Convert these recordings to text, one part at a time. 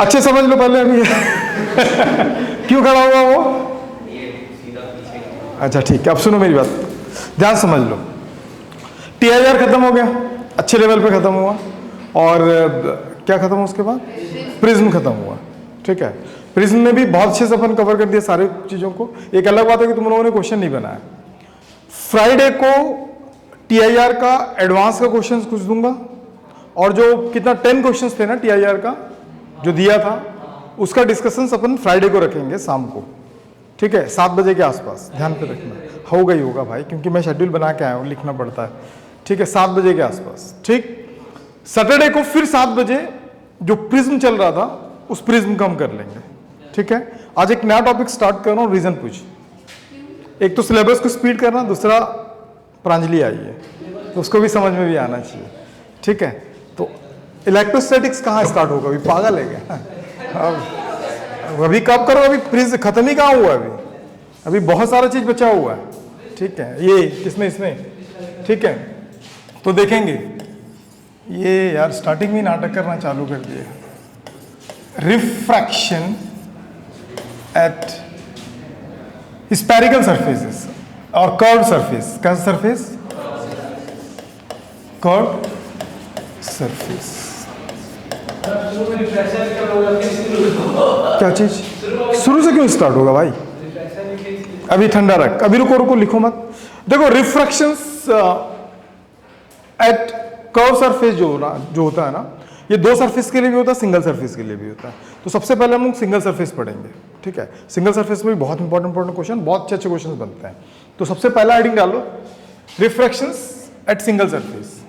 अच्छे समझ लो पहले अभी। क्यों खड़ा हुआ वो? अच्छा ठीक है, अब सुनो मेरी बात, ध्यान समझ लो। TIR खत्म हो गया, अच्छे लेवल पे खत्म हुआ, और क्या खत्म हुआ उसके बाद? प्रिज्म खत्म हुआ। ठीक है, प्रिज्म में भी बहुत अच्छे से अपन कवर कर दिया सारी चीजों को। एक अलग बात है कि तुम लोगों ने क्वेश्चन नहीं बनाया। फ्राइडे को TIR का एडवांस का क्वेश्चन कुछ दूंगा, और जो कितना 10 क्वेश्चन थे ना TIR का जो दिया था, उसका डिस्कशन अपन फ्राइडे को रखेंगे शाम को। ठीक है, 7 बजे के आसपास, ध्यान पे रखना। होगा ही होगा भाई, क्योंकि मैं शेड्यूल बना के आया हूँ, लिखना पड़ता है। ठीक है, 7 बजे के आसपास। ठीक, सैटरडे को फिर 7 बजे जो प्रिज्म चल रहा था उस प्रिज्म का हम कर लेंगे। ठीक है, आज एक नया टॉपिक स्टार्ट कर रहा हूँ, रीजन पूछ। एक तो सिलेबस को स्पीड करना, दूसरा प्रांजलि आई है तो उसको भी समझ में भी आना चाहिए। ठीक है, तो इलेक्ट्रोस्टैटिक्स कहाँ स्टार्ट होगा? अभी पागल है क्या? अभी कब करो? अभी प्रिज्म खत्म ही कहाँ हुआ? अभी बहुत सारा चीज बचा हुआ है। ठीक है, ये किसने इसमें, ठीक है, तो देखेंगे। ये यार स्टार्टिंग में नाटक करना चालू कर दिए। रिफ्रैक्शन एट स्फेरिकल सरफेसेस और कर्व्ड सरफेस। कैसा सरफेस? Curved surface. क्या चीज? शुरू से क्यों स्टार्ट होगा भाई? अभी ठंडा रख, अभी रुको रुको, लिखो मत। देखो, रिफ्रैक्शंस एट कर्व सरफेस जो होता है ना, ये 2 सरफेस के लिए भी होता है, सिंगल सरफेस के लिए भी होता है। तो सबसे पहले हम लोग सिंगल सरफेस पढ़ेंगे। ठीक है, सिंगल सरफेस में भी बहुत इंपॉर्टेंट क्वेश्चन, बहुत अच्छे क्वेश्चन बनते हैं। तो सबसे पहला हेडिंग डालो, रिफ्रैक्शंस एट सिंगल सरफेस।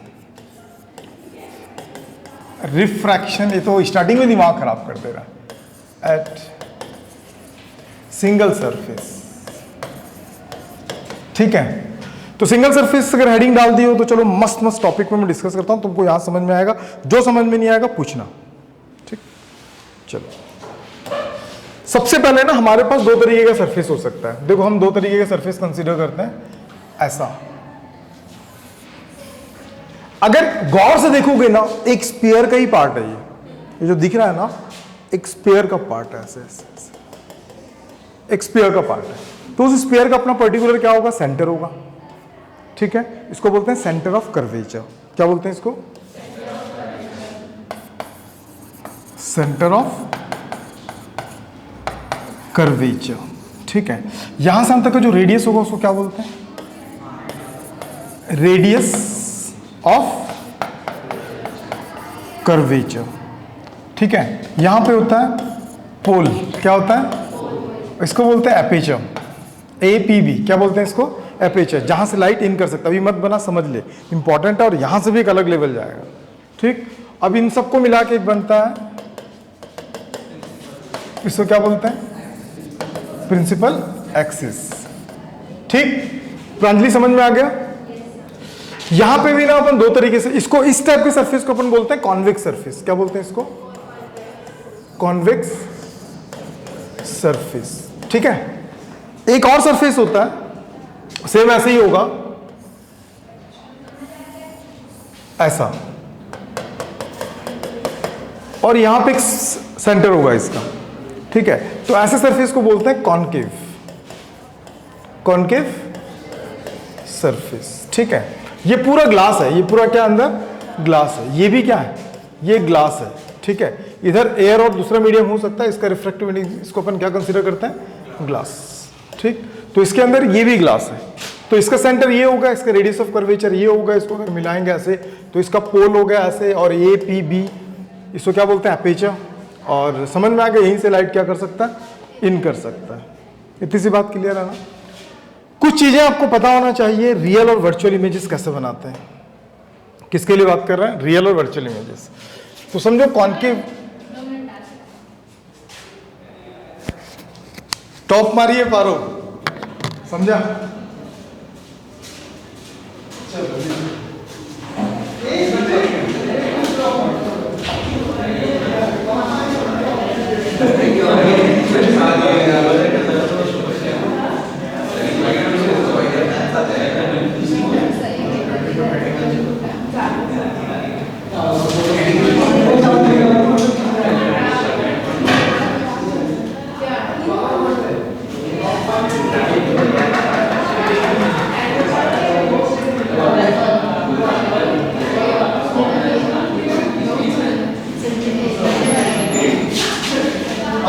रिफ्रैक्शन, ये तो स्टार्टिंग में दिमाग खराब कर दे रहा है। At single surface. ठीक है, तो सिंगल सरफेस अगर हेडिंग डाल दी हो तो चलो मस्त मस्त टॉपिक में मैं डिस्कस करता हूं, तुमको यहां समझ में आएगा। जो समझ में नहीं आएगा पूछना। ठीक, चलो सबसे पहले ना हमारे पास 2 तरीके का सरफेस हो सकता है। देखो, हम 2 तरीके का सरफेस कंसीडर करते हैं। ऐसा, अगर गौर से देखोगे ना, एक स्फीयर का ही पार्ट है ये जो दिख रहा है ना, एक स्फीयर का पार्ट है। ऐसे एक स्फीयर का पार्ट है, तो उस स्फीयर का अपना पर्टिकुलर क्या होगा? सेंटर होगा। ठीक है, इसको बोलते हैं सेंटर ऑफ कर्वेचर। क्या बोलते हैं इसको? Centre of curvature. ठीक है, यहां से हम तक का जो रेडियस होगा उसको क्या बोलते हैं? Radius of curvature. ठीक है, यहां पे होता है पोल। क्या होता है? इसको बोलते हैं एपेचर। APB क्या बोलते हैं इसको? एपेचर, जहां से लाइट इन कर सकता है। अभी मत बना, समझ ले, इंपॉर्टेंट है, और यहां से भी एक अलग लेवल जाएगा। ठीक, अब इन सबको मिला के एक बनता है, इसको क्या बोलते हैं? Principal axis. ठीक, प्रांजलि समझ में आ गया? यहां पे भी ना अपन 2 तरीके से इसको, इस टाइप के सरफेस को अपन बोलते हैं कॉन्वेक्स सरफेस। क्या बोलते हैं इसको? Convex surface. ठीक है, एक और सरफेस होता है, सेम ऐसे ही होगा, ऐसा, और यहां पे एक सेंटर होगा इसका। ठीक है, तो ऐसे सरफेस को बोलते हैं कॉनकेव। Concave surface. ठीक है, ये पूरा ग्लास है, ये पूरा क्या अंदर? ग्लास है। ये भी क्या है? ये ग्लास है। ठीक है, इधर एयर और दूसरा मीडियम हो सकता है, इसका रिफ्रैक्टिव इंडेक्स, इसको अपन क्या कंसीडर करते हैं? ग्लास। ठीक, तो इसके अंदर ये भी ग्लास है, तो इसका सेंटर ये होगा, इसका रेडियस ऑफ कर्वेचर ये होगा। इसको अगर मिलाएंगे ऐसे तो इसका पोल हो गया ऐसे, और APB, इसको क्या बोलते हैं? एपेचर। और समझ में आ गया, यहीं से लाइट क्या कर सकता है? इन कर सकता है। इतनी सी बात क्लियर है ना? कुछ चीजें आपको पता होना चाहिए, रियल और वर्चुअल इमेजेस कैसे बनाते हैं। किसके लिए बात कर रहे हैं? रियल और वर्चुअल इमेजेस। तो समझो कॉनकेव, टॉप मारिए पारो, समझा?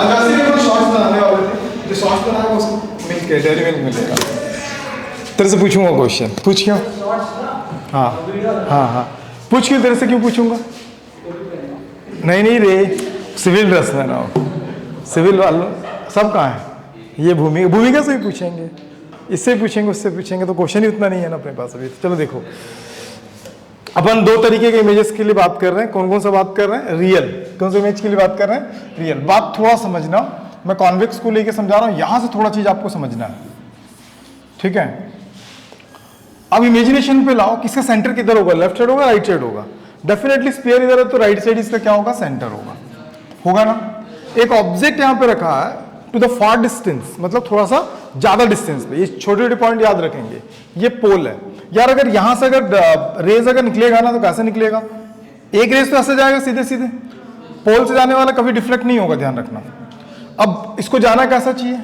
जैसे ही शॉर्ट्स बनाने वाले थे, जो शॉर्ट्स बनाएगा उसको मिल्क डेयरी मिल्क मिलेगा। तेरे से पूछूंगा क्वेश्चन, पूछ क्यों? हाँ हाँ हाँ, पूछ क्यों, तेरे से क्यों पूछूंगा? नहीं नहीं रे, सिविल ड्रेस में ना हो, सिविल वालों सब कहाँ है? ये भूमिका से ही पूछेंगे, इससे पूछेंगे, उससे पूछेंगे, तो क्वेश्चन ही उतना नहीं है ना अपने पास अभी। चलो देखो, अपन दो तरीके के इमेजेस के लिए बात कर रहे हैं। कौन कौन सा बात कर रहे हैं? रियल। कौन सा इमेज के लिए बात कर रहे हैं? रियल। बात थोड़ा समझना, मैं कॉन्वेक्स को लेके समझा रहा हूं, यहां से थोड़ा चीज आपको समझना है, ठीक है? अब इमेजिनेशन पे लाओ, किसका सेंटर किधर होगा? लेफ्ट साइड होगा, राइट साइड होगा? डेफिनेटली स्फीयर इधर है तो राइट साइड इसका क्या होगा? सेंटर होगा, होगा ना? एक ऑब्जेक्ट यहां पे रखा है टू द फार डिस्टेंस, मतलब थोड़ा सा ज्यादा डिस्टेंस पे। ये छोटे छोटे पॉइंट याद रखेंगे। ये पोल है यार, अगर यहां से अगर रेज अगर निकलेगा ना तो कैसे निकलेगा? एक रेज तो ऐसे जाएगा सीधे सीधे, पोल से जाने वाला कभी डिफ्लेक्ट नहीं होगा, ध्यान रखना। अब इसको जाना कैसा चाहिए?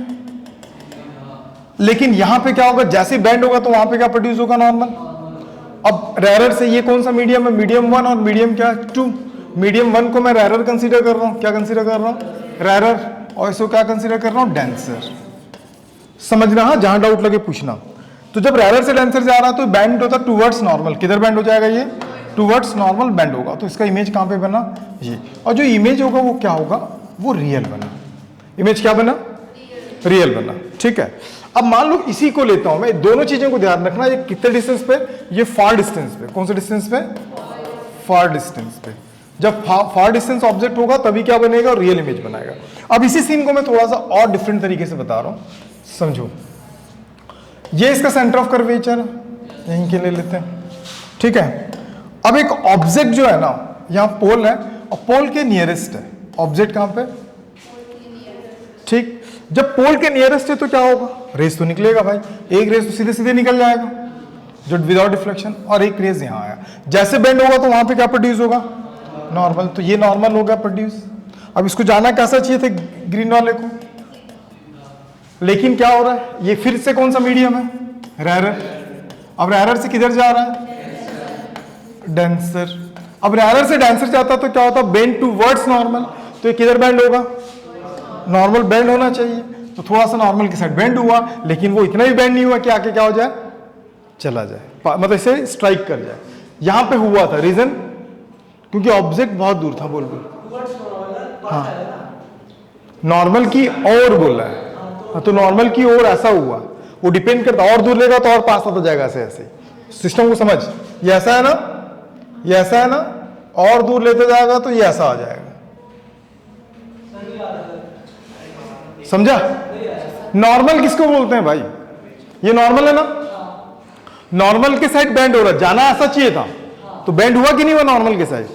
लेकिन यहां पे क्या होगा? जैसे बेंड होगा तो वहां पे क्या प्रोड्यूस होगा? नॉर्मल। अब रैरर से ये कौन सा मीडियम है? मीडियम 1 और मीडियम क्या? 2। मीडियम 1 को मैं रैरर कंसीडर कर रहा हूं। क्या कंसीडर कर रहा हूं? रैरर। और इसको क्या कंसीडर कर रहा हूं? डेंसर। समझना, हाँ, जहां डाउट लगे पूछना। तो जब रैरर से डेंसर जा रहा है तो बैंड होता है टूवर्ड्स नॉर्मल। किधर बैंड हो जाएगा? ये टूवर्ड्स नॉर्मल बैंड होगा। तो इसका इमेज कहां पे बना? ये। और जो इमेज होगा वो क्या होगा? वो रियल बना। इमेज क्या बना? रियल बना, ठीक है? अब मान लो इसी को लेता हूं मैं, दोनों चीजों को ध्यान रखना। ये कितने डिस्टेंस पे? ये फार डिस्टेंस पे। कौन से डिस्टेंस पे? फार डिस्टेंस पे। जब फार डिस्टेंस ऑब्जेक्ट होगा तभी क्या बनेगा? रियल इमेज बनाएगा। अब इसी सीन को मैं थोड़ा सा और डिफरेंट तरीके से बता रहा हूं, समझो। ये इसका सेंटर ऑफ कर्वेचर यहीं के ले लेते हैं, ठीक है? अब एक ऑब्जेक्ट जो है ना, यहां पोल है और पोल के नियरेस्ट है। ऑब्जेक्ट कहां पे? ठीक। जब पोल के नियरेस्ट है तो क्या होगा? रेस तो निकलेगा भाई। एक रेस तो सीधे सीधे निकल जाएगा जो विदाउट डिफ्लेक्शन, और एक रेस यहां आया। जैसे बेंड होगा तो वहां पे क्या प्रोड्यूस होगा? नॉर्मल। तो ये नॉर्मल हो गया प्रोड्यूस। अब इसको जाना कैसा चाहिए थे ग्रीन वाले को? लेकिन क्या हो रहा है? ये फिर से कौन सा मीडियम है? रैरर। अब रैरर से किधर जा रहा है? डेंसर। अब रैरर से डेंसर जाता तो क्या होता? Bend towards normal. तो ये किधर बेंड होगा? नॉर्मल बेंड होना चाहिए। तो थोड़ा सा नॉर्मल की साइड बेंड हुआ, लेकिन वो इतना भी बेंड नहीं हुआ कि आके क्या हो जाए? चला जाए, मतलब इसे स्ट्राइक कर जाए। यहां पे हुआ था, रीजन क्योंकि ऑब्जेक्ट बहुत दूर था। बोल बोल। हाँ, नॉर्मल की ओर बोल रहा है। हाँ, तो नॉर्मल की ओर ऐसा हुआ, वो डिपेंड करता, और दूर लेगा तो और पास आता जाएगा, ऐसे ऐसे। सिस्टम को समझ, ये ऐसा है ना, ये ऐसा है ना, और दूर लेते जाएगा तो ये ऐसा आ जाएगा। समझा? नॉर्मल किसको बोलते हैं भाई? ये नॉर्मल है ना, नॉर्मल के साइड बेंड हो रहा है, जाना ऐसा चाहिए था, तो बेंड हुआ कि नहीं हुआ नॉर्मल के साइड?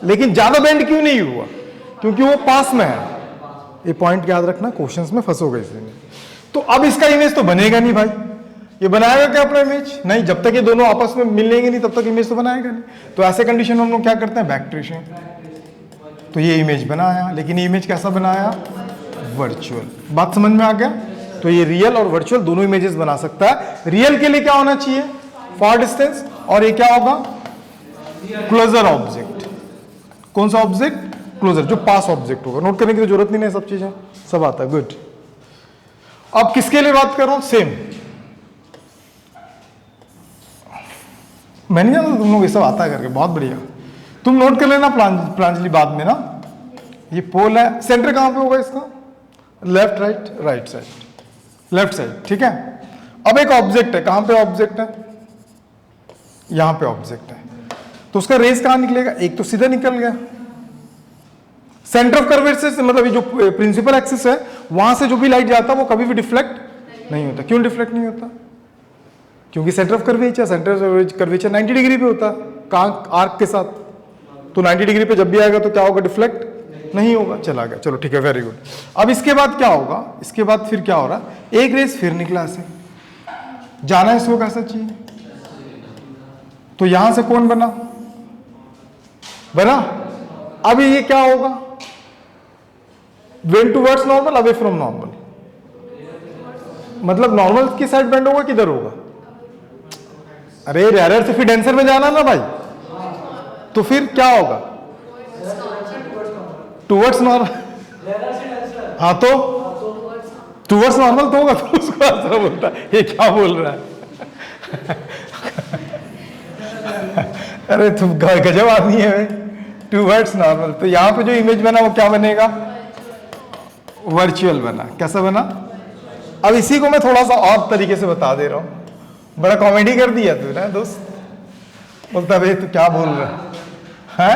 लेकिन ज्यादा बेंड क्यों नहीं हुआ? क्योंकि वो पास में है। ये पॉइंट याद रखना, क्वेश्चंस में फंसोगे इसमें। तो अब इसका इमेज तो बनेगा नहीं भाई। ये बनाएगा क्या अपना इमेज? नहीं, जब तक ये दोनों आपस में मिलेंगे नहीं तब तक इमेज तो बनाएगा नहीं। तो ऐसे कंडीशन में हम लोग क्या करते हैं? Back tracing. तो ये इमेज बनाया, लेकिन ये इमेज कैसा बनाया? वर्चुअल। बात समझ में आ गया? तो ये रियल और वर्चुअल दोनों इमेजेस बना सकता है। रियल के लिए क्या होना चाहिए? Far distance. और ये क्या होगा? Closer object. कौन सा ऑब्जेक्ट? क्लोजर, जो पास ऑब्जेक्ट होगा। नोट करने की तो जरूरत नहीं है, सब चीजें सब आता है। गुड। अब किसके लिए बात कर रहा हूं? सेम। मैं नहीं जानता तुम लोग ये सब आता है करके, बहुत बढ़िया। तुम नोट कर लेना प्रांजलि बाद में ना। ये पोल है, सेंटर कहां पे होगा इसका? Left right, right side, left side, ठीक है? अब एक ऑब्जेक्ट है, कहां पे ऑब्जेक्ट है? यहां पे ऑब्जेक्ट है, तो उसका रेस कहां निकलेगा? एक तो सीधा निकल गया। सेंटर ऑफ कर्वेचर से, मतलब ये जो प्रिंसिपल एक्सिस है, वहां से जो भी लाइट जाता है वो कभी भी डिफ्लेक्ट नहीं होता। क्यों डिफ्लेक्ट नहीं होता? क्योंकि centre of curvature, centre of curvature 90 degree पे होता है, कहां? आर्क के साथ। तो 90 डिग्री पे जब भी आएगा तो क्या होगा? डिफ्लेक्ट नहीं होगा, चला गया। चलो ठीक है, वेरी गुड। अब इसके बाद क्या होगा? इसके बाद फिर क्या हो रहा है? एक रेस फिर निकला ऐसे, जाना इसको कैसा चाहिए? तो यहां से कौन बना? अब ये क्या होगा? Went towards normal, away from normal. मतलब नॉर्मल की साइड बेंड होगा, किधर होगा? अरे रैरर से फिर डेंसर में जाना ना भाई, तो फिर क्या होगा? Towards normal. हाँ तो टूवर्ड्स नॉर्मल तो होगा, तो उसको ऐसा बोलता है, ये क्या बोल रहा है? अरे तुम गजब आदमी है भाई। टूवर्ड्स नॉर्मल, तो यहाँ पे जो इमेज बना वो क्या बनेगा? वर्चुअल बना। कैसा बना? अब इसी को मैं थोड़ा सा और तरीके से बता दे रहा हूं। बड़ा कॉमेडी कर दिया तू ना दोस्त। बोलता भाई तू क्या बोल रहा है?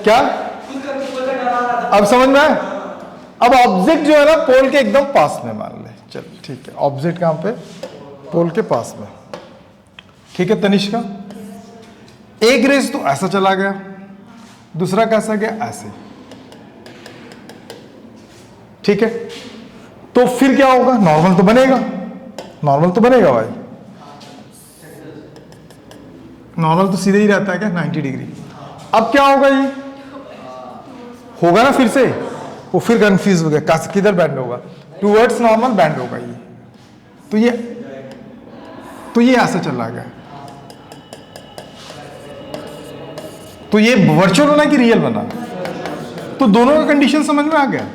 क्या अब समझ में आया? अब ऑब्जेक्ट जो है ना पोल के एकदम पास में मान ले। चल ठीक है, ऑब्जेक्ट कहां पे? पोल के पास में। ठीक है तनिष्का, एक रेस तो ऐसा चला गया, दूसरा कैसा गया? ऐसे। ठीक है, तो फिर क्या होगा? नॉर्मल तो बनेगा, नॉर्मल तो बनेगा भाई। नॉर्मल तो सीधे ही रहता है क्या? 90 डिग्री। अब क्या होगा? ये होगा ना फिर से, वो फिर कंफ्यूज हो गया, किधर बैंड होगा? टूवर्ड्स नॉर्मल बैंड होगा ये। तो ये ऐसे चला गया। तो ये वर्चुअल बना कि रियल बना? तो दोनों का कंडीशन समझ में आ गया।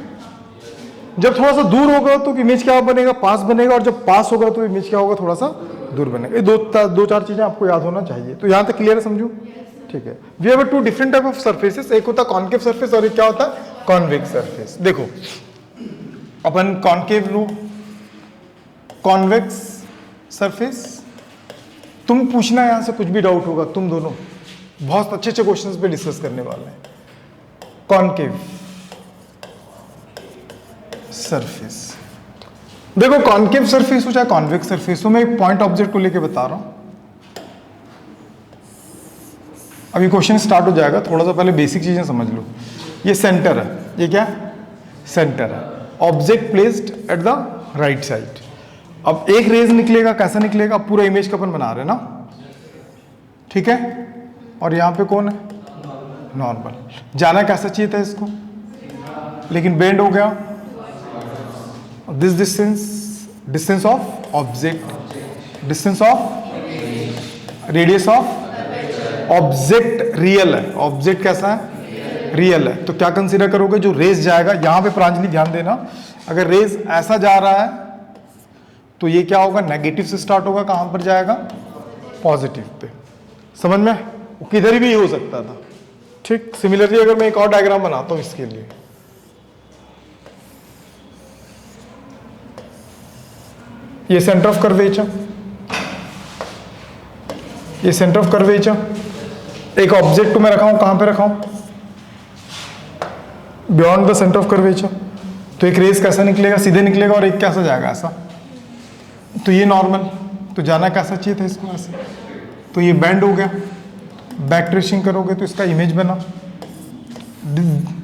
जब थोड़ा सा दूर होगा तो इमेज क्या बनेगा? पास बनेगा, और जब पास होगा तो इमेज क्या होगा? थोड़ा सा दूर बनेगा। ये दो चार चीजें आपको याद होना चाहिए। तो यहां तक क्लियर है? समझो। ठीक है, we have two different type of surfaces. एक होता है कॉन्केव सरफेस और एक क्या होता है? Convex surface. देखो अपन कॉन्केव लू, कॉन्वेक्स सरफेस। तुम पूछना यहां से कुछ भी डाउट होगा, तुम दोनों बहुत अच्छे अच्छे क्वेश्चंस पे डिस्कस करने वाले हैं। कॉन्केव सरफेस, देखो कॉन्केव सरफेस हो चाहे कॉन्वेक्स सरफेस हो, मैं एक पॉइंट ऑब्जेक्ट को लेके बता रहा हूं। अभी क्वेश्चन स्टार्ट हो जाएगा, थोड़ा सा पहले बेसिक चीजें समझ लो। ये सेंटर है, ये क्या? सेंटर है। Object placed at the right side. अब एक रेज निकलेगा, कैसा निकलेगा? अब पूरा इमेज का अपन बना रहे हैं ना, ठीक है? और यहां पे कौन है? नॉर्मल। जाना कैसा चाहिए था इसको, लेकिन बेंड हो गया। This distance of object, distance of radius of object real है। ऑब्जेक्ट कैसा है? रियल है। तो क्या कंसीडर करोगे? जो रेज जाएगा यहां पे, प्रांजलि ध्यान देना, अगर रेज ऐसा जा रहा है तो ये क्या होगा? नेगेटिव से स्टार्ट होगा, कहां पर जाएगा? Positive pay. समझ में? वो किधर भी हो सकता था। ठीक, सिमिलरली अगर मैं एक और डायग्राम बनाता हूं इसके लिए, ये सेंटर ऑफ कर्वेचर, ये सेंटर ऑफ कर्वेचर। एक ऑब्जेक्ट को मैं रखा हूं, कहां पे रखा हूं? Beyond the centre of curvature. तो एक रेस कैसा निकलेगा? सीधे निकलेगा, और एक कैसा जाएगा? ऐसा। तो ये नॉर्मल, तो जाना कैसा चाहिए था इसको? ऐसे। तो ये बेंड हो गया। बैक ट्रेसिंग करोगे तो इसका इमेज बना।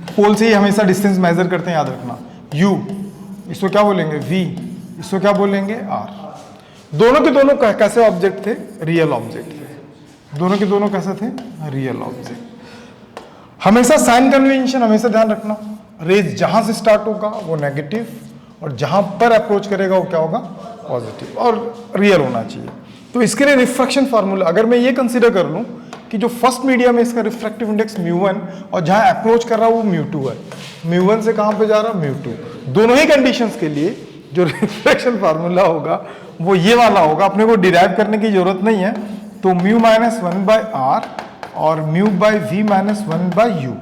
पोल से ही हमेशा डिस्टेंस मेजर करते हैं, याद रखना। u, इसको क्या बोलेंगे? v, इसको क्या बोलेंगे? r। दोनों के दोनों कैसे ऑब्जेक्ट थे? रियल ऑब्जेक्ट थे। दोनों के दोनों कैसे थे? Real object. हमेशा साइन कन्वेंशन हमेशा ध्यान रखना। रेज जहां से स्टार्ट होगा वो नेगेटिव, और जहां पर अप्रोच करेगा वो क्या होगा? पॉजिटिव, और रियल होना चाहिए। तो इसके लिए रिफ्रैक्शन फार्मूला, अगर मैं ये कंसीडर कर लूं कि जो फर्स्ट मीडियम है इसका रिफ्रैक्टिव इंडेक्स μ1, और जहां अप्रोच कर रहा है वो μ2 है। μ1 से कहां पे जा रहा है? μ2। दोनों ही कंडीशंस के लिए जो रिफ्रैक्शन फार्मूला होगा वो ये वाला होगा। अपने को डिराइव करने की जरूरत नहीं है। तो μ-1/r और μ/v-1/u,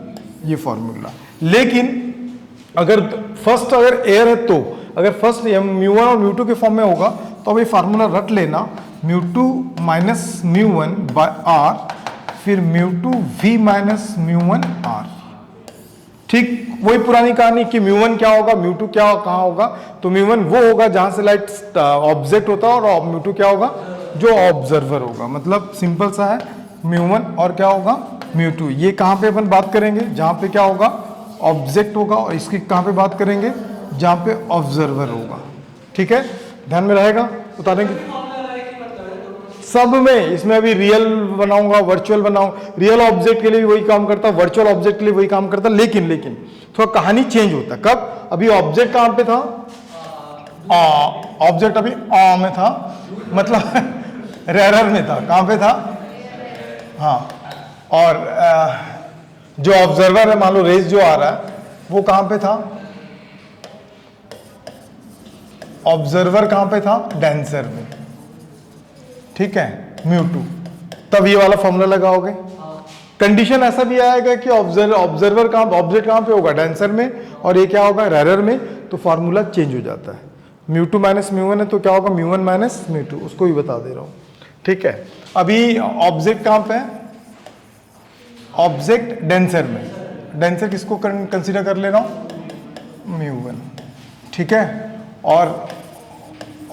ये फॉर्मूला। लेकिन अगर फर्स्ट अगर एयर है, तो अगर फर्स्ट μ1 और μ2 के फॉर्म में होगा तो अब ये फार्मूला रट लेना, μ2 - μ1/r, फिर μ2v-μ1r। ठीक, वही पुरानी कहानी कि μ1 क्या होगा, μ2 क्या कहाँ होगा? तो μ1 वो होगा जहां से लाइट ऑब्जेक्ट होता है, और μ2 क्या होगा? जो ऑब्जर्वर होगा। मतलब सिंपल सा है, μ1 और क्या होगा? μ2। ये कहां पे अपन बात करेंगे? जहां पे क्या होगा? ऑब्जेक्ट होगा। और इसकी कहां पे बात करेंगे? जहां पे ऑब्जर्वर होगा। ठीक है, ध्यान में रहेगा। उतारने की सब में, इसमें अभी रियल बनाऊंगा, वर्चुअल बनाऊंगा। रियल ऑब्जेक्ट के लिए भी वही काम करता, वर्चुअल ऑब्जेक्ट के लिए वही काम करता, लेकिन थोड़ा कहानी चेंज होता। कब? अभी ऑब्जेक्ट कहां पे था? ऑब्जेक्ट अभी में था, मतलब रेरर में था। कहां पे था? हाँ। और जो ऑब्जर्वर है, मान लो रेज जो आ रहा है वो कहां पे था? ऑब्जर्वर कहां पे था? डेंसर में, ठीक है, μ2। तब ये वाला फॉर्मूला लगाओगे। कंडीशन ऐसा भी आएगा कि ऑब्जर्वर कहां, ऑब्जेक्ट कहां पे होगा? डेंसर में, और ये क्या होगा? रेरर में। तो फॉर्मूला चेंज हो जाता है। μ2 माइनस μ1 है तो क्या होगा? μ1 माइनस μ2, उसको भी बता दे रहा हूं, ठीक है। अभी ऑब्जेक्ट कहां पे है? ऑब्जेक्ट डेंसर में। डेंसर किसको कंसीडर कर ले रहा हूं? μ1, ठीक है। और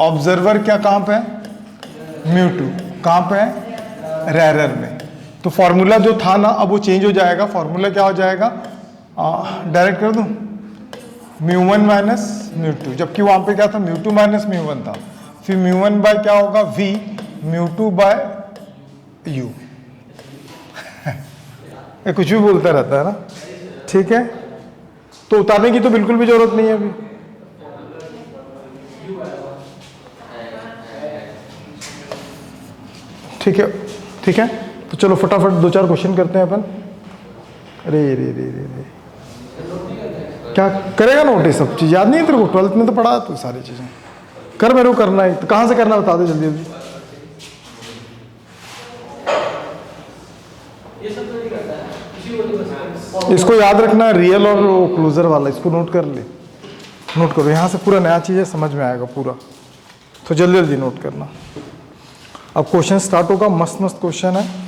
ऑब्जर्वर क्या कहां पे है? μ2, कहां पे है? रेरर में। तो फॉर्मूला जो था ना, अब वो चेंज हो जाएगा। फॉर्मूला क्या हो जाएगा? डायरेक्ट कर दूं, μ1 माइनस μ2, जबकि वहां पे क्या था? μ2 माइनस μ1 था। फिर μ1 बाय क्या होगा? v, μ2 by u। ये कुछ भी बोलता रहता है ना, ठीक है। तो उतारने की तो बिल्कुल भी जरूरत नहीं है अभी। ठीक है, ठीक है। तो चलो फटाफट 2-4 क्वेश्चन करते हैं अपन। अरे रे रे रे रे, क्या करेगा नोट? ये सब चीज याद नहीं है तेरे को? 12th में तो पढ़ा है तू सारी चीजें। कर, मेरे को करना है। तो कहां से करना बता दे जल्दी जल्दी। इसको याद रखना, रियल और क्लोजर वाला, इसको नोट कर ले, नोट करो। यहाँ से पूरा नया चीज़ है, समझ में आएगा पूरा। तो जल्दी जल्दी नोट करना। अब क्वेश्चन स्टार्ट होगा। मस्त मस्त क्वेश्चन है।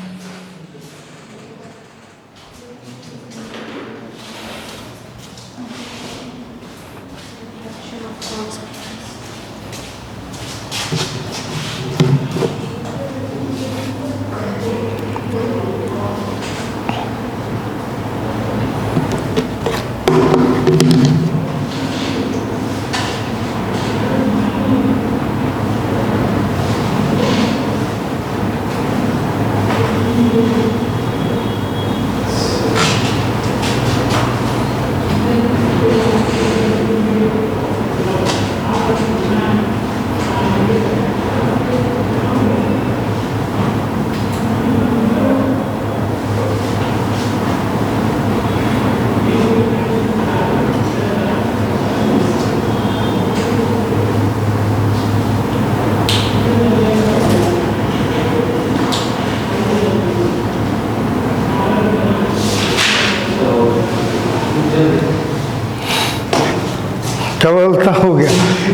क्या बोलता हो गया?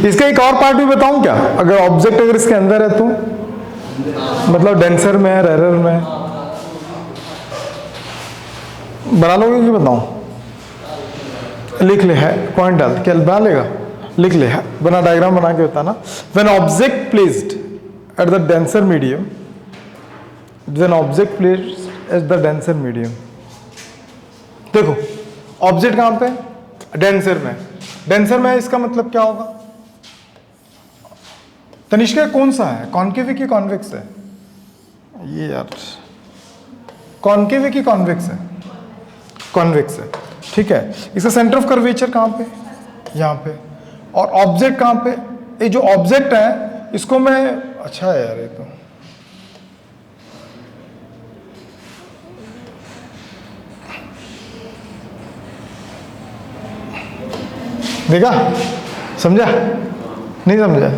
इसका एक और पार्ट भी बताऊं क्या? अगर ऑब्जेक्ट अगर इसके अंदर है तो मतलब डेंसर में है, रेरर में है, बना लोगे कि बताऊं? लिख ले, है पॉइंट डाल, क्या बना लेगा? लिख ले, है बना, डायग्राम बना के बताना। When object placed at the denser medium, when object placed at the denser medium, देखो ऑब्जेक्ट कहां पे? डेंसर में। डेंसर में इसका मतलब क्या होगा? तनिष्का कौन सा है? कॉन्केव की कॉन्वेक्स है? ये यार कॉन्केव की कॉन्वेक्स है, कॉन्वेक्स है, ठीक है। इसका सेंटर ऑफ कर्वेचर कहां पे? यहां पे। और ऑब्जेक्ट कहां पे? ये जो ऑब्जेक्ट है इसको मैं, अच्छा है यार ये तो, देखा? समझा? नहीं समझा?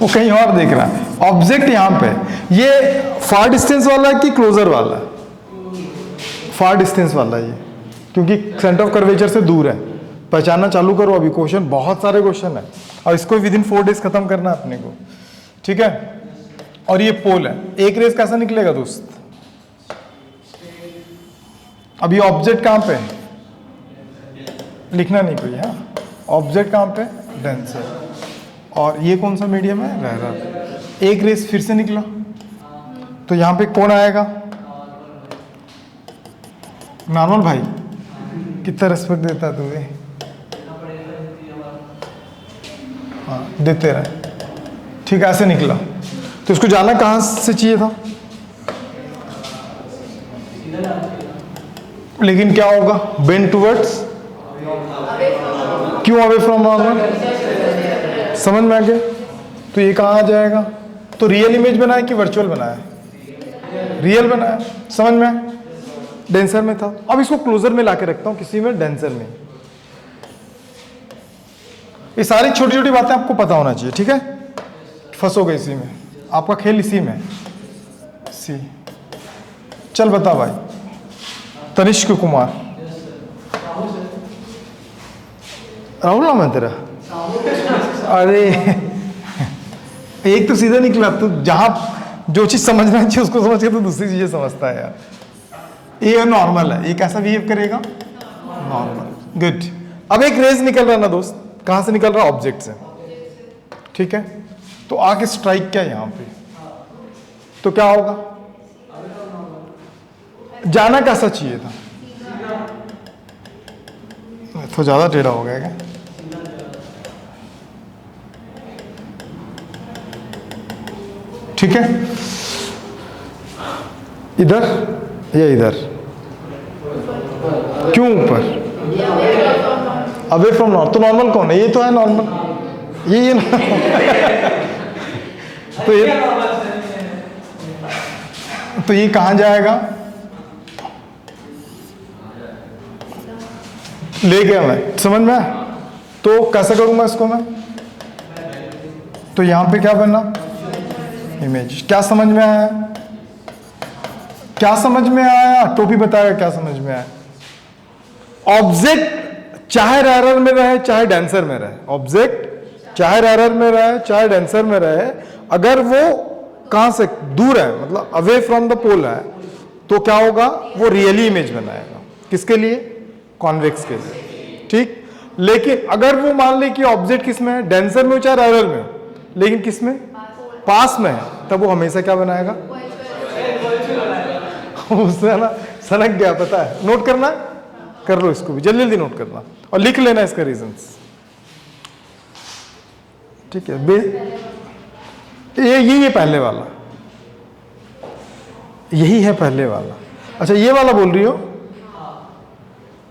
वो कहीं और देख रहा है। ऑब्जेक्ट यहां पे, ये फार डिस्टेंस वाला है कि क्लोजर वाला है? फार डिस्टेंस वाला है ये, क्योंकि सेंटर ऑफ कर्वेचर से दूर है। पहचानना चालू करो अभी। क्वेश्चन बहुत सारे क्वेश्चन है और इसको विद इन 4 डेज खत्म करना है अपने को, ठीक है। और ये पोल है। एक रेस कैसा निकलेगा दोस्त? अभी ऑब्जेक्ट कहां पे है? लिखना नहीं कोई, हाँ। ऑब्जेक्ट कहां पे? डेंसर। और ये कौन सा मीडियम है? रेरर। एक रेस फिर से निकला तो यहां पे कौन आएगा? नॉर्मल भाई, कितना रिस्पेक्ट देता है तुम्हें? हाँ देते रहे, ठीक है। ऐसे निकला तो इसको जाना कहां से चाहिए था? लेकिन क्या होगा? बेंड टुवर्ड्स, क्यों अवे फ्रॉम नॉर्मल? समझ में आ गया? तो ये कहाँ आ जाएगा? तो रियल इमेज बनाया कि वर्चुअल बनाया? रियल बनाया, समझ में? डेंसर में था। अब इसको क्लोजर में लाके रखता हूं, किसी में डेंसर में। ये सारी छोटी छोटी बातें आपको पता होना चाहिए, ठीक है। फंसोगे इसी में, आपका खेल इसी में। सी, चल बता भाई। तनिष्क कुमार, राहुल नाम है तेरा? अरे एक तो सीधा निकला, तू जहां जो चीज समझना चाहिए उसको समझ के तो दूसरी चीजें समझता है यार। ये नॉर्मल है, ये कैसा बिहेव करेगा? Normal, good. अब एक रेज निकल रहा ना दोस्त, कहां से निकल रहा? ऑब्जेक्ट से, ठीक है। तो आके स्ट्राइक क्या यहां पे, तो क्या होगा? जाना कैसा चाहिए था? तो ज्यादा टेढ़ा हो गया क्या? ठीक है, इधर या इधर? क्यों ऊपर? Away from normal. तो नॉर्मल कौन है? ये तो है नॉर्मल, ये तो ये कहां जाएगा? ले गया मैं, समझ में आया? तो कैसे करूंगा इसको मैं? तो यहां पे क्या बनना? इमेज। क्या समझ में आया? क्या समझ में आया? टोपी बताएगा क्या समझ में आया। ऑब्जेक्ट चाहे रैरर में रहे चाहे डेंसर में रहे, ऑब्जेक्ट चाहे रैरर में रहे चाहे डेंसर में रहे, अगर वो कहां से दूर है, मतलब अवे फ्रॉम द पोल है, तो क्या होगा? वो रियली इमेज बनाएगा। किसके लिए? कॉन्वेक्स के लिए, ठीक। लेकिन अगर वो मान ले कि ऑब्जेक्ट किस में है, डेंसर में हो चाहे रैरर में हो, लेकिन किस में? पास में है, तब वो हमेशा क्या बनाएगा? उससे ना सनक गया, पता है। नोट करना, कर लो इसको भी, जल्दी जल्दी नोट करना और लिख लेना इसका रीजंस, ठीक है। ये पहले वाला, यही है पहले वाला। अच्छा ये वाला बोल रही हो?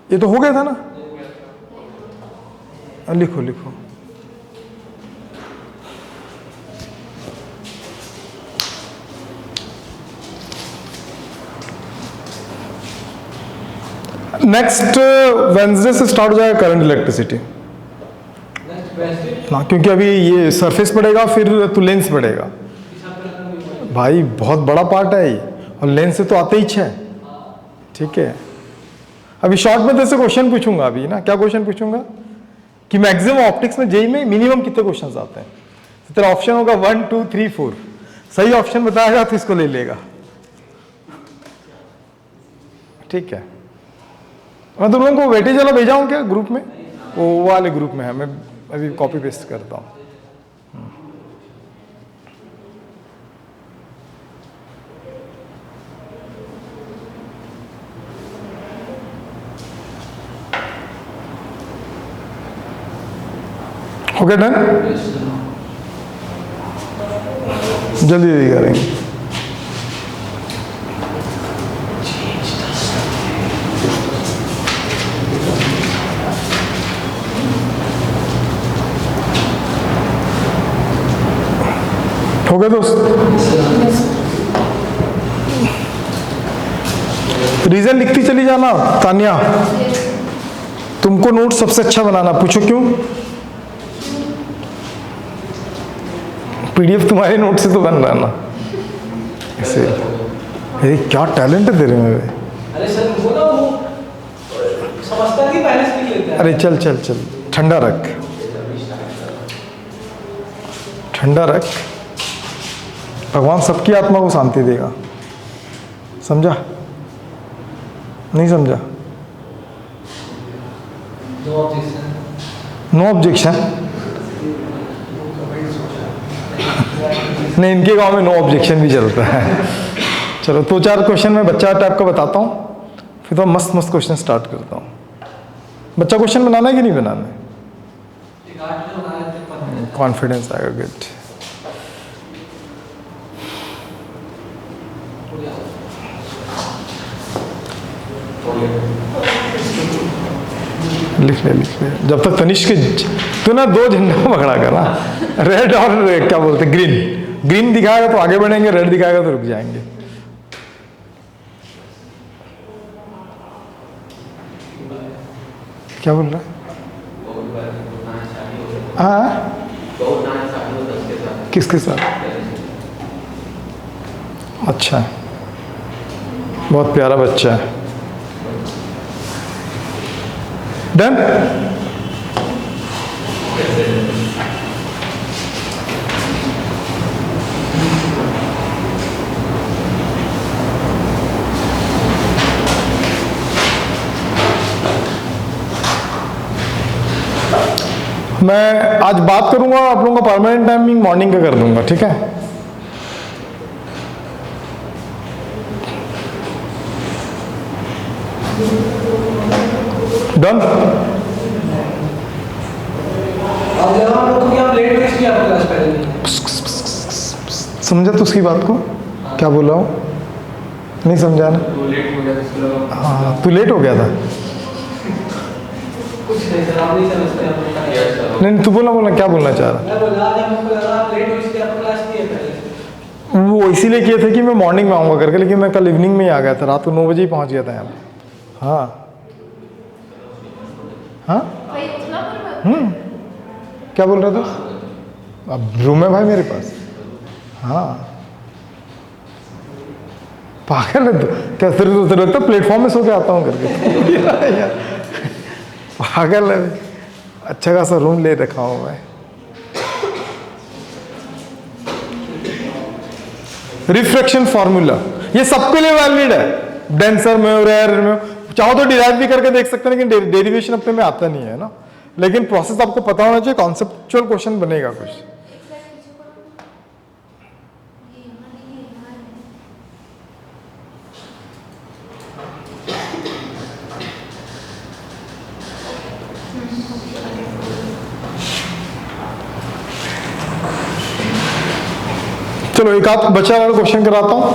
ये तो हो गया था ना? लिखो लिखो। नेक्स्ट वेंसडे से स्टार्ट हो जाएगा करंट इलेक्ट्रिसिटी। हाँ, क्योंकि अभी ये सरफेस पड़ेगा, फिर तो लेंस पड़ेगा। भाई बहुत बड़ा पार्ट है ये, और लेंस से तो आते ही 6, ठीक है। अभी शॉर्ट में जैसे क्वेश्चन पूछूंगा अभी ना, क्या क्वेश्चन पूछूंगा कि मैक्सिमम ऑप्टिक्स में जेई में मिनिमम कितने क्वेश्चन आते हैं। तो तेरा ऑप्शन होगा 1 2 3 4, सही ऑप्शन बताएगा तो इसको ले लेगा, ठीक है। मैं तुम लोगों को वेटेज वाला भेजा हूं क्या ग्रुप में? वो वाले ग्रुप में है, मैं अभी कॉपी पेस्ट करता हूं। ओके डन, जल्दी जल्दी करेंगे। हो गया दोस्त? रीजन लिखती चली जाना। तानिया, तुमको नोट सबसे अच्छा बनाना, पूछो क्यों? पीडीएफ तुम्हारे नोट से तो बन रहा ना ऐसे। ये क्या टैलेंट है तेरे में। अरे सर वो ना वो समझता नहीं, पहले से लिख लेता है। अरे चल चल चल, ठंडा रख, ठंडा रख। भगवान सबकी आत्मा को शांति देगा, समझा? नहीं समझा? No objection. नहीं, इनके गांव में नो ऑब्जेक्शन भी चलता है। चलो 2-4 क्वेश्चन मैं बच्चा टाइप का बताता हूँ, फिर तो मस्त मस्त क्वेश्चन स्टार्ट करता हूँ। बच्चा क्वेश्चन बनाना है कि नहीं बनाना है? कॉन्फिडेंस आएगा, गुड। लिख ले लिख ले, जब तक तनिष्क तो ना 2 झंडा पकड़ा कर ना, रेड और क्या बोलते ग्रीन। ग्रीन दिखाएगा तो आगे बढ़ेंगे, रेड दिखाएगा तो रुक जाएंगे। क्या बोल रहा है? हाँ, किसके साथ? अच्छा, बहुत प्यारा बच्चा है। डन। मैं आज बात करूंगा, आप लोगों का परमानेंट टाइमिंग मॉर्निंग का कर दूंगा, ठीक है? डन। अब जब हम लोग आप लेट हो इसलिए आपको क्लास पहले समझा तो उसकी बात को? क्या बोल रहा हूँ? नहीं समझा ना? हाँ, तू लेट हो गया था। कुछ नहीं सर, आप नहीं समझते आप। नहीं, तू बोला क्या बोलना चाह रहा? मैं बोला जब हमको लगा आप लेट हो इसलिए आपको क्लास किए पहले। वो इसीलिए किए थे कि मैं मॉर्निंग में आऊँगा करके, लेकिन मैं कल इवनिंग में ही आ गया था, रात को 9 बजे ही पहुँच गया था यहाँ पे। हाँ हाँ, क्या बोल रहा था? अब रूम है भाई मेरे पास। हाँ, पागल है तू क्या? तेरे लगता प्लेटफॉर्म में सो के आता हूँ करके? पागल है, अच्छा खासा रूम ले रखा हूँ मैं। रिफ्रैक्शन फार्मूला ये सबके लिए वैलिड है, डेंसर में और रेयर में। चाहो तो डिराइव भी करके देख सकते हैं, लेकिन डेरिवेशन अपने में आता नहीं है ना। लेकिन प्रोसेस आपको पता होना चाहिए, कॉन्सेप्चुअल क्वेश्चन बनेगा कुछ। चलो एक आध बचा वाला क्वेश्चन कराता हूं,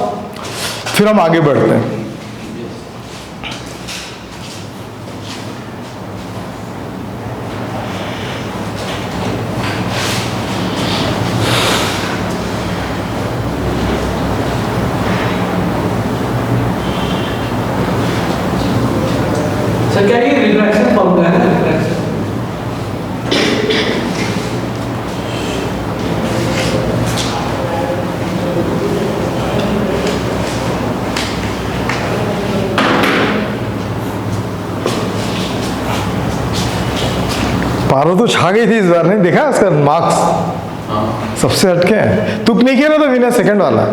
फिर हम आगे बढ़ते हैं। सर क्या ये रिफ्रैक्शन फॉर्मूला है? रिफ्रैक्शन पारो तो छा गई थी इस बार, नहीं देखा उसका मार्क्स सबसे हटके हैं। तू नहीं खेला था विनय सेकंड वाला?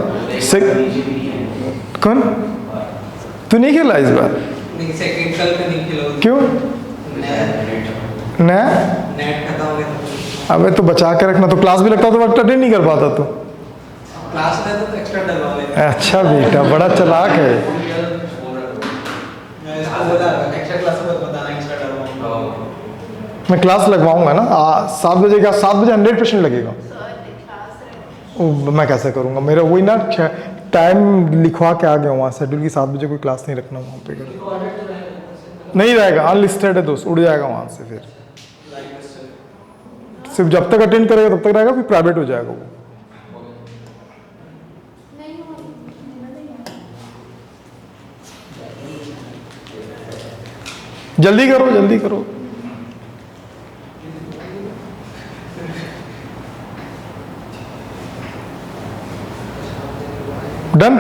कौन? तू नहीं खेला इस बार? नहीं, सेकंड कल का नहीं खेला। क्यों? नया नेट खत्म हो गया। अबे तो बचा के रखना, तो क्लास भी लगता तो अटेंड नहीं कर पाता तू। क्लास रहता तो एक्स्ट्रा डलवा लेते। अच्छा बेटा, बड़ा चालाक है। बोला एक्स्ट्रा क्लास में बताना, एक्स्ट्रा डलवा। मैं क्लास लगवाऊंगा ना 7 बजे का, 7 बजे 100% लगेगा। मैं कैसे करूंगा? मेरा वही ना टाइम लिखवा के आ गया वहाँ शेड्यूल की, 7 बजे कोई क्लास नहीं रखना वहाँ पे। नहीं रहेगा, अनलिस्टेड है दोस्त, उड़ जाएगा वहाँ से। फिर सिर्फ जब तक अटेंड करेगा तब तक रहेगा, फिर प्राइवेट हो जाएगा वो। जल्दी करो, जल्दी करो। डन।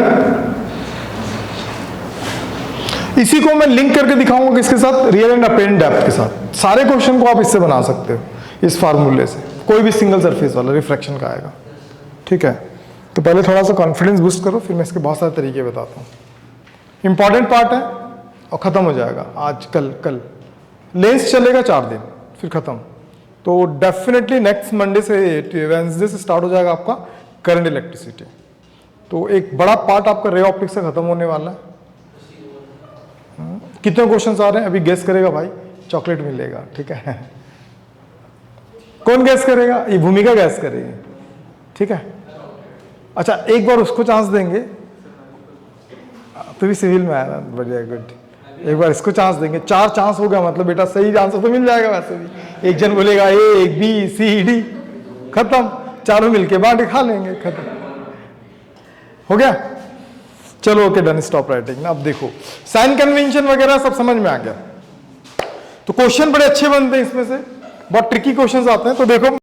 इसी को मैं लिंक करके दिखाऊंगा किसके साथ? रियल एंड अपेरेंट डेप्थ के साथ। सारे क्वेश्चन को आप इससे बना सकते हो, इस फार्मूले से। कोई भी सिंगल सरफेस वाला रिफ्रैक्शन का आएगा, ठीक है? तो पहले थोड़ा सा कॉन्फिडेंस बूस्ट करो, फिर मैं इसके बहुत सारे तरीके बताता हूँ। इंपॉर्टेंट पार्ट है और ख़त्म हो जाएगा आज कल लेंस चलेगा 4 दिन, फिर ख़त्म। तो डेफिनेटली नेक्स्ट मंडे से वेंसडे से स्टार्ट हो जाएगा आपका करंट इलेक्ट्रिसिटी। तो एक बड़ा पार्ट आपका रे ऑप्टिक्स से खत्म होने वाला है। कितने क्वेश्चंस आ रहे हैं अभी गेस करेगा भाई, चॉकलेट मिलेगा, ठीक है? कौन गैस करेगा? ये भूमिका गैस करेगी, ठीक है? अच्छा, एक बार उसको चांस देंगे। तो भी सिविल में आया ना, बढ़िया, गुड। एक बार इसको चांस देंगे। 4 चांस हो गया, मतलब बेटा सही आंसर तो मिल जाएगा। वैसे भी एक जन बोलेगा ए, एक बी, सी, डी, खत्म। चारों मिलके बांट खा लेंगे, खत्म हो गया। चलो ओके, डन, स्टॉप राइटिंग ना। अब देखो साइन कन्वेंशन वगैरह सब समझ में आ गया। तो क्वेश्चन बड़े अच्छे बनते हैं इसमें से, बहुत ट्रिकी क्वेश्चंस आते हैं। तो देखो